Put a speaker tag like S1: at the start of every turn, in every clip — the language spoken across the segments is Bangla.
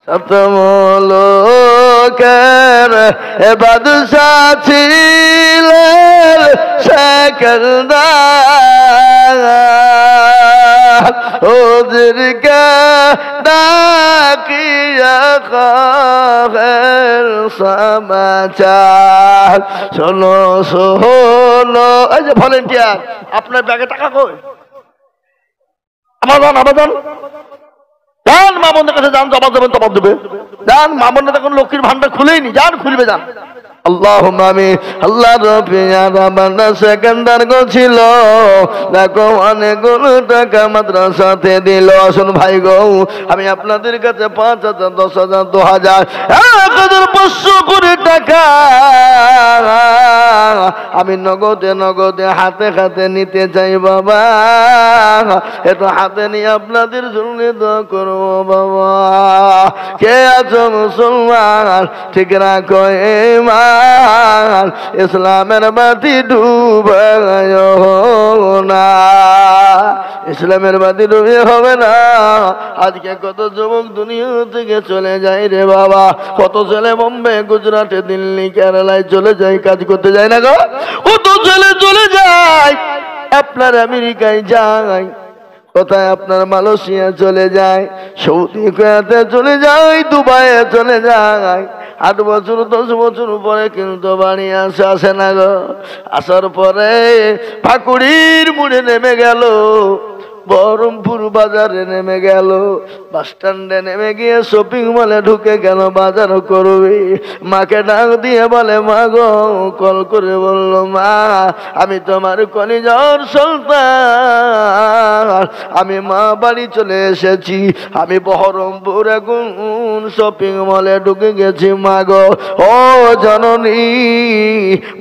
S1: সতমলোকের বাদশাহ ছিলেন সেকেন্দার ওদেরকে ডাকিয়া খায়ের সমাচার শোনো শোনো। এই যে ভলেন্টিয়ার, আপনার ব্যাগে টাকা কই? আমার যান মা বোনদের কাছে যান, জবাব দেবেন, জবাব দেবে। যান, মা বোনদের এখন লক্ষ্মীর ভান্ডার খুলেইনি, যান খুলবে, যান। আল্লাহুম্মা আমিন। আল্লাহ রব্বিয়ানা বান্দা সেকেন্ডার ছিল, দেখো অনেকগুলো টাকা মাদ্রাসাতে দিল। আসুন ভাই গো, আমি আপনাদের কাছে 5,000, 10,000, 2,000, 1,500 কোটি টাকা আমি নগদে নগদে হাতে হাতে নিতে চাই বাবা। এটা হাতে নিয়ে আপনাদের জন্য দোয়া করবো বাবা। কে আছো মুসলমান, ঠিক রাখো ঈমান, ইসলামের বাতি ডুবায় না, ইসলামের বাতি ডুবে হবে না। আজকে কত যুবক দুনিয়া থেকে চলে যায় রে বাবা, কত ছেলে বোম্বে, গুজরাটে, দিল্লি, কেরালায় চলে যায়, কাজ করতে যায় না গো। কত ছেলে চলে যায় আপনার আমেরিকায় যায়, কোথায় আপনার মালয়েশিয়া চলে যায়, সৌদি কুয়েতে চলে যায়, দুবাইয়ে চলে যায়। 8 বছর 10 বছর পরে কিন্তু বাড়ি আসে না গো। আসার পরে পাকুড়ির মুড়ে নেমে গেল, বহরমপুর বাজারে নেমে গেল, বাস স্ট্যান্ডে নেমে গিয়ে শপিং মলে ঢুকে গেল, বাজার করবে। মাকে ডাক দিয়ে বলে, মা গো, কল করে বলল, মা আমি তোমার কলিজার সন্তান, আমি মা বাড়ি চলে এসেছি, আমি বহরমপুর এখন শপিং মলে ঢুকে গেছি। মা গো, ও জননী,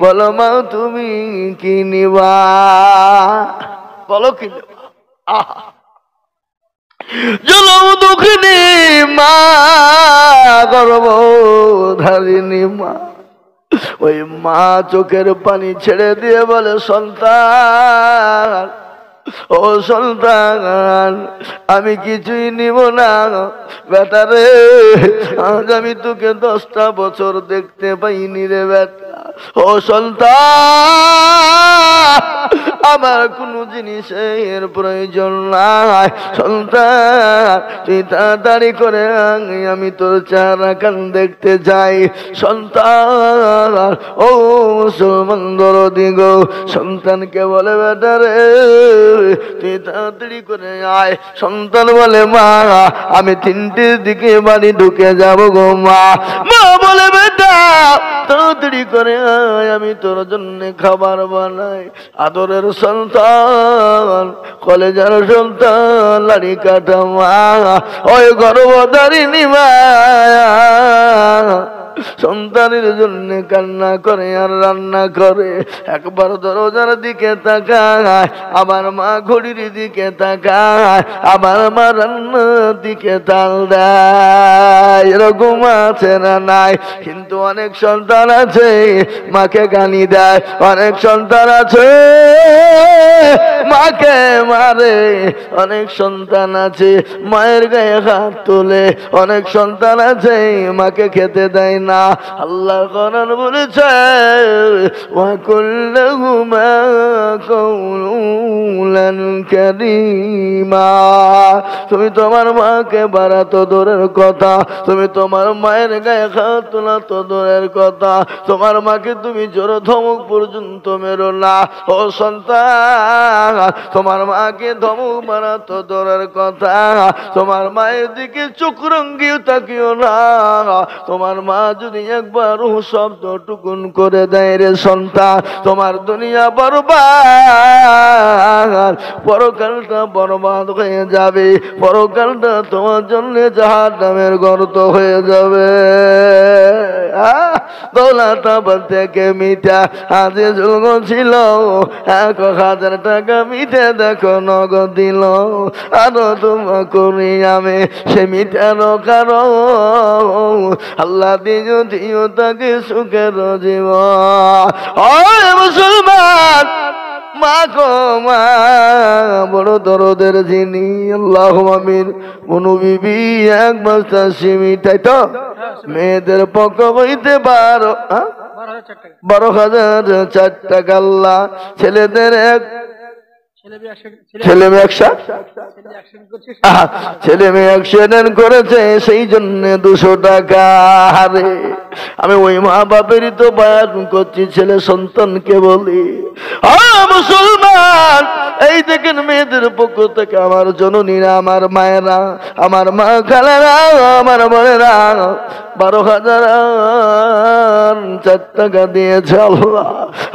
S1: বলো মা তুমি কি নিবা, বলো কি নেবা? জনম দুঃখিনী মা, গর্ভধারিণী মা, ওই মা চোখের পানি ছেড়ে দিয়ে বলে, সন্তান, ও সন্তান, আমি কিছুই নিব না বেটারে, আজ আমি তোকে 10টা বছর দেখতে পাইনি রে বেটা। ও সন্তান, আমার কোনো জিনিসের প্রয়োজন নাই, সন্তান তুই তাড়াতাড়ি করে আমি তোর চেহারা কান দেখতে চাই। সন্তান, ও মুসলমান দরদি গো, সন্তানকে বলে, বেটা রে তুই তাড়াতাড়ি করে আয়। সন্তান বলে, মা আমি 3টের দিকে বাড়ি ঢুকে যাব গো মা। মা বলে, বেটা তাড়াতাড়ি করে আয়, আমি তোর জন্য খাবার বানাই। আদরের সন্তান, কলেজার সন্তান, লাড়ি কাটা মা, ওই গর্ভধারিণী মা সন্তানের জন্য কান্না করে আর রান্না করে। একবার দরজার দিকে তাকায়, আমার মা ঘড়ির দিকে তাকায়, আমার মা রান্নার দিকে তাল দেয়। এরকম আছে না নাই? কিন্তু অনেক সন্তান আছে মাকে গালি দেয়, অনেক সন্তান আছে মাকে মারে, অনেক সন্তান আছে মায়ের গায়ে হাত তোলে, অনেক সন্তান আছে মাকে খেতে দেয় না। আল্লাহ কোরআন বলেছে, ওয়া কুল্লুহুমা কওলান কারীমা। তুমি তোমার মাকে বাড়া তো দূরের কথা, তুমি তোমার মায়ের গায়ে হাত তোলা তো দূরের কথা, তোমার মাকে তুমি জোর ধমক পর্যন্ত মেরো না। ও সন্তান, তোমার মাকে ধমক মারা তো দূরের কথা, তোমার মায়ের দিকে চোখ রঙ্গিও তাকিও না। তোমার মা যদি একবার শব্দ টুকুন করে দেয় রে সন্তান, তোমার দুনিয়া বরবাদ, পরকালটা বরবাদ হয়ে যাবে, পরকালটা তোমার জন্য জাহান্নামের গর্ত হয়ে যাবে। দৌলতাবাদ থেকে মিঠা আজে যুগ ছিল, 1,000 টাকা মিঠে দেখো নগদ দিল, আরো তোমা করি আমি সে মিঠার কারণ, আল্লাহ দিও দিও তাকে সুখের জীবন। ও মুসলমান, মা গো মা বড় দরদের যিনি আল্লাহুম্মা আমিন। মনু বিবি এক বস্তা সিমি, তাই তো মেয়েদের পক্ষ হইতে 12,004 টাকা আল্লাহ, ছেলেদের ছেলে মেয়ে অ্যাক্সিডেন্ট করেছে সেই জন্য 200 টাকা। আরে আমি ওই মা বাপেরই তো বয়ান করছি, ছেলে সন্তানকে বলি মুসলমান এই দেখেন মেয়েদের পক্ষ থেকে আমার জননীরা, আমার মায়েরা, আমার মা খালারা, আমার বোনেরা 12,004 টাকা দিয়েছে আল্লাহ।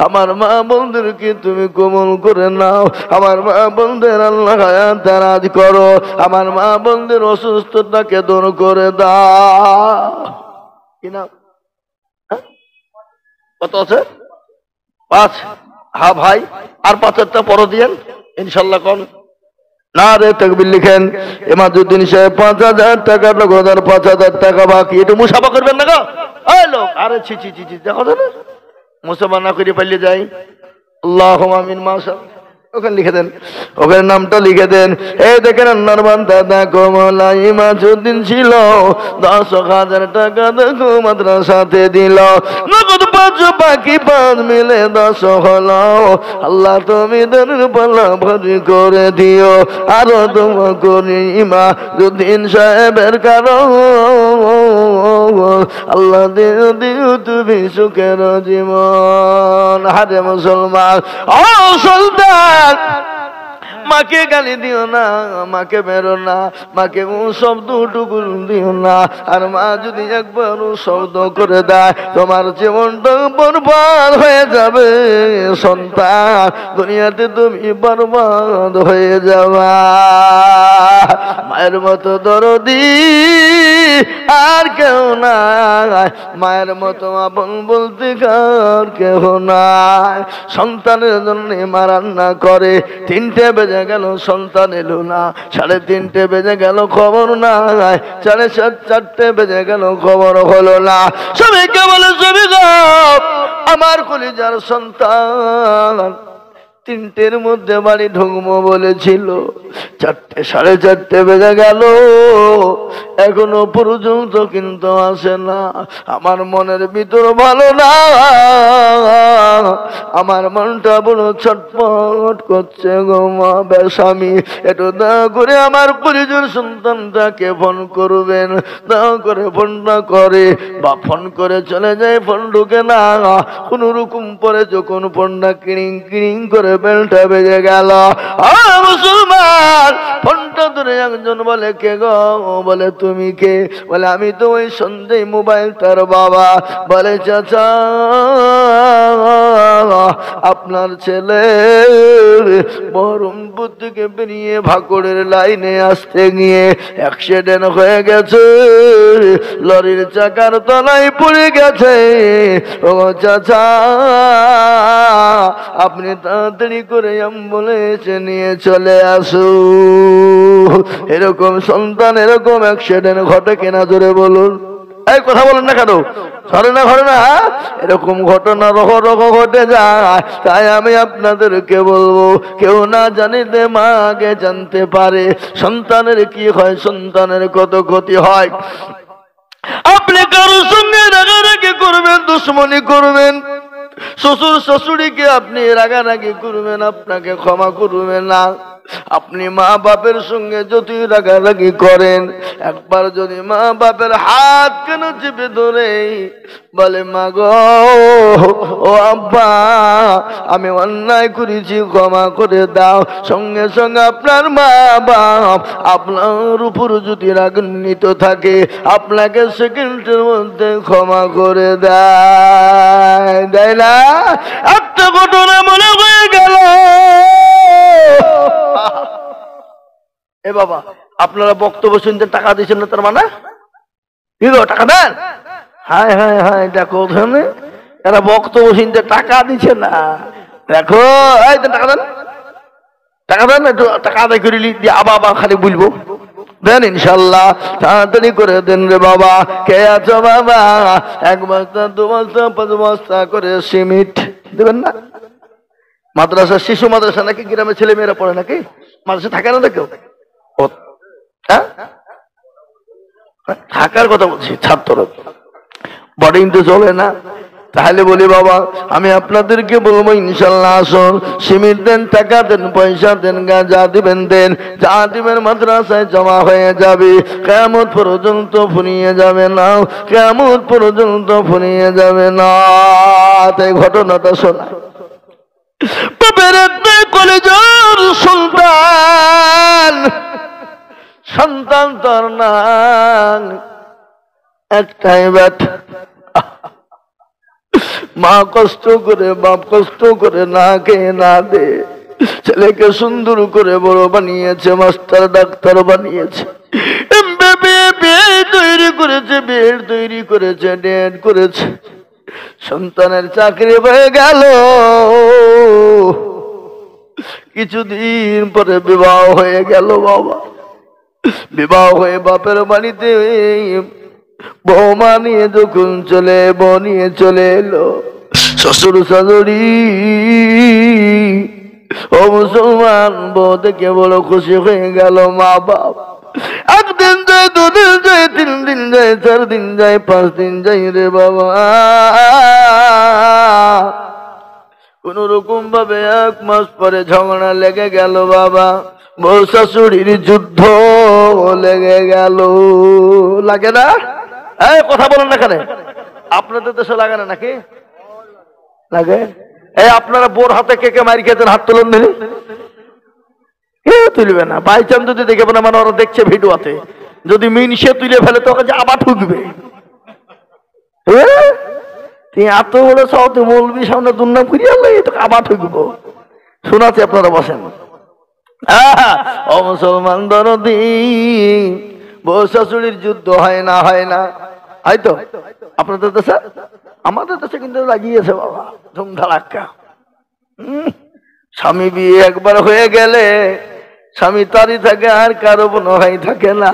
S1: আমার মা বোনদেরকে তুমি কোমল করে নাও, আমার মা বোনদের আল্লাহ হায়াত দারাজ করো, আমার মা বোনদের অসুস্থতাকে দূর করে দাও। কি নাম কত আছে? 5। হ্যাঁ ভাই, আর 5টা পর দিয়েন ইনশাল্লাহ। কোন না রে তাকবীর লিখেন। এমাজউদ্দিন সাহেব 5,000 টাকা নগদ আর 5,000 টাকা বাকি। একটু মুসাফা করবেন না গো ওই লোক? আরে ছি ছি ছি ছি, দেখো না মুসাফা না করে পালিয়ে যাই। আল্লাহুম্মা আমিন। মাশাআল্লাহ, ওখানে লিখে দেন, ওখানে নামটা লিখে দেন। এই দেখেন আল্লাহর বান্দা দেখো মওলা ইমাজউদ্দিন ছিল 10,000 টাকা দেখো মাদ্রাসাতে দিল, নগদ 5 বাকি 5 মিলে 10 হলো। আল্লাহ তুমি দরের পাল্লা ভারী করে দিও, আরো দোয়া করি ইমাজউদ্দিন সাহেবের কারণ আল্লাহ দিও দিও তুমি সুখের জীবন। হারে মুসলমান ও সুলতান, মাকে গালি দিও না, মাকে মেরো না, মাকে শব্দ টুকুর দিও না। আর মা যদি একবার শব্দ করে দেয় তোমার জীবনটা বরবাদ হয়ে যাবে সন্তান, দুনিয়াতে তুমি বরবাদ হয়ে যাবা। মায়ের মতো দরদি আর কেউ নাই, মায়ের মতো আপন বলতে কার কেউ নাই। সন্তানের জন্য মা রান্না করে, 3টে বেজে গেল সন্তান এলো না, 3:30 বেজে গেল খবর নাই, 4:30 বেজে গেল খবর হলো না। সবাইকে বলে সবই আমার কলিজার সন্তান 3টের মধ্যে বাড়ি ঢুকবো বলেছিল, 4:30 বেজে গেল, এখনো পর্যন্ত কিন্তু আসে না। আমার মনের ভিতর ভালো না, আমার মনটা বড় ছটফট করছে গো মা বেশামি। একটু দয়া করে আমার পরিজন সন্তানটাকে ফোন করবেন। দয়া করে ফোনটা করে বা ফোন করে চলে যায়, ফোন ঢুকে না। কোন রকম পরে যখন ফোনটা কিড়িং কিড়িং করে বেলটা বেজে গেল, মুসলমান ফোনটা ধরে একজন বলে কে গো? বলে তুমি কে? বলে আমি তো ওই সন্ধ্যে মোবাইল তার বাবা। বলে চাচা আপনার ছেলে বহরমপুর থেকে বেরিয়ে ভাকুড়ের লাইনে আসতে গিয়ে অ্যাক্সিডেন্ট হয়ে গেছে, লরির চাকার তলায় পড়ে গেছে। ও চাচা আপনি তাড়াতাড়ি করে অ্যাম্বুলেন্স নিয়ে চলে আসুন। এরকম সন্তান এরকম অ্যাক্সিডেন্ট ঘটে কিনা জোরে বলুন? এই কথা বলেন না কেন? ঘটে না ঘটে না? এরকম ঘটনা রহ রহ ঘটে যায়। তাই আমি আপনাদেরকে বলবো, কেউ না জানিতে মা আগে জানতে পারে সন্তানের কি হয়, সন্তানের কত ক্ষতি হয়। আপনি কারোর সঙ্গে রাগারাগি করবেন, দুশ্মনী করবেন, শ্বশুর শাশুড়িকে আপনি রাগারাগি করবেন, আপনাকে ক্ষমা করবেন না। আপনি মা বাপের সঙ্গে যতই রাগারাগি করেন, একবার যদি মা বাপের হাত কেন চেপে ধরে বলে মা গো ও আব্বা আমি অন্যায় করেছি ক্ষমা করে দাও, সঙ্গে সঙ্গে আপনার মা বাপ আপনার উপর যদি রাগান্বিত থাকে আপনাকে সেকেন্ডের মধ্যে ক্ষমা করে দেয় না? একটা ঘটনা মনে হয়ে গেল। এ বাবা আপনারা বক্তব্য শুনতে টাকা দিচ্ছেন না, তার মানে কি গো টাকা দেন? হায় হায় হায়, দেখো ওখানে এরা বক্তব্য শুনতে টাকা দিচ্ছে না। দেখো এই টাকা দেন, টাকা দেন, একটু টাকা আদায় করে দিয়ে আবার খালি বলবো দেন ইনশাল্লাহ, তাড়াতাড়ি করে দেন রে বাবা। কে আছো বাবা? 1 বস্তা 2 বস্তা 5 বস্তা করে সিমেন্ট দেবেন না? মাদ্রাসা, শিশু মাদ্রাসা নাকি গ্রামের ছেলে মেয়েরা পড়ে নাকি? মাদ্রাসা থাকে না কেউ? হ্যাঁ, থাকার কথা বলছি, ছাত্র বোর্ডিং তো চলে না। তাহলে বলি বাবা, আমি আপনাদেরকে বলবো ইনশাল্লাহ আসুন, সিমেন্ট দেন, টাকা দেন, পয়সা দেন, যা দিবেন দেন, যা দিবেন মাদ্রাসায় জমা হয়ে যাবে, কিয়ামত পর্যন্ত ফুরিয়ে যাবে না, কিয়ামত পর্যন্ত ফুরিয়ে যাবে না। তাই ঘটনাটা শোনা, বাপের একটাই কলেজের সন্তান, সন্তান তার নাম একটাই ব্যাটা। মা কষ্ট করে, বাপ কষ্ট করে, না খেয়ে না দে ছেলেকে সুন্দর করে বড় বানিয়েছে, মাস্টার ডাক্তার বানিয়েছে, তৈরি করেছে, বেড তৈরি করেছে, ডেট করেছে। সন্তানের চাকরি হয়ে গেল, কিছুদিন পরে বিবাহ হয়ে গেল বাবা। বিবাহ হয়ে বাপের বাড়িতে বৌমা নিয়ে যখন নিয়ে চলে এলো, শ্বশুর শাশুড়ি ও মুসলমান বউ দেখে বড় খুশি হয়ে গেল। মা বাপ একদিন যায়, দুদিন যায়, 3 দিন যায়, 4 দিন যায়, 5 দিন যায় রে বাবা। কোন রকম ভাবে 1 মাস পরে ঝগড়া লেগে গেল বাবা, বউ শাশুড়ির যুদ্ধ লেগে গেল। লাগে না? এই কথা বলেন না কেন? আপনাদের দেশে লাগে না নাকি? লাগে। এই আপনারা বোর হাতে কে কে মারি খেতেন, হাত তুলুন দিলে। কেউ তুলবে না, বাই চান্স যদি দেখে না, মানে ওরা দেখছে ভিডিওতে, যদি মিনসে তুলে ফেলে তো যে আবার ঠুকবে। তুই এত বড় সাউথে বলবি, সামনে দুর্নাম করিয়া তোকে আবার ঠুকবো। শোনাচ্ছি, আপনারা বসেন। ও মুসলমান দরদি, বউ শাশুড়ির যুদ্ধ হয় না? হয় না? হয়তো আপনাদের দেশে, আমাদের দেশে কিন্তু লাগিয়েছে বাবা ধুমধাড়াক্কা। স্বামী বিয়ে একবার হয়ে গেলে স্বামী তারই থাকে, আর কারো কোনো ভাই থাকে না।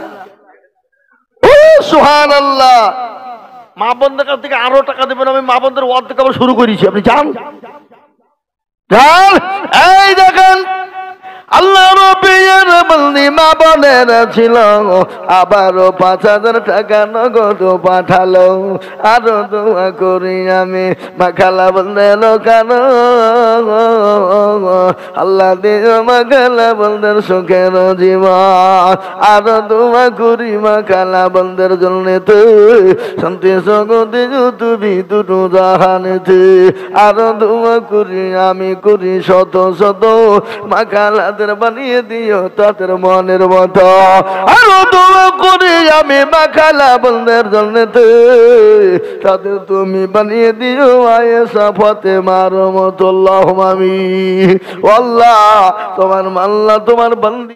S1: ও সুবহানাল্লাহ। মা বোনদের কাছ থেকে আরো টাকা দেবেন, আমি মা বোনদের অর্ধেক আবার শুরু করেছি, আপনি যান যান। এই দেখেন, আল্লাহ রবির বন্দি মা বোনের ছিল, আবারও 5,000 টাকা নগদ পাঠালো। আরো দোয়া করি আমি মাখালা বন্দের কেন, আল্লাহ দিও মাখালা বন্দের সুখের জীবন। আরো দোয়া করি মাখালা বন্দের জন্য, শান্তি জগতে তুমি দুটো জাহানেতে। আরো দোয়া করি আমি করি শত শত, মাখালাদের বানিয়ে দিও তাদের মনের মতো। আরো দোয়া করি আমি মাখালা বন্দের জন্য, তাদের তুমি বানিয়ে দিও আয়েশা ফাতেমার মতো। আল্লাহুম্মা আমিন। আল্লাহ তোমার মাল্লা, তোমার বন্দি।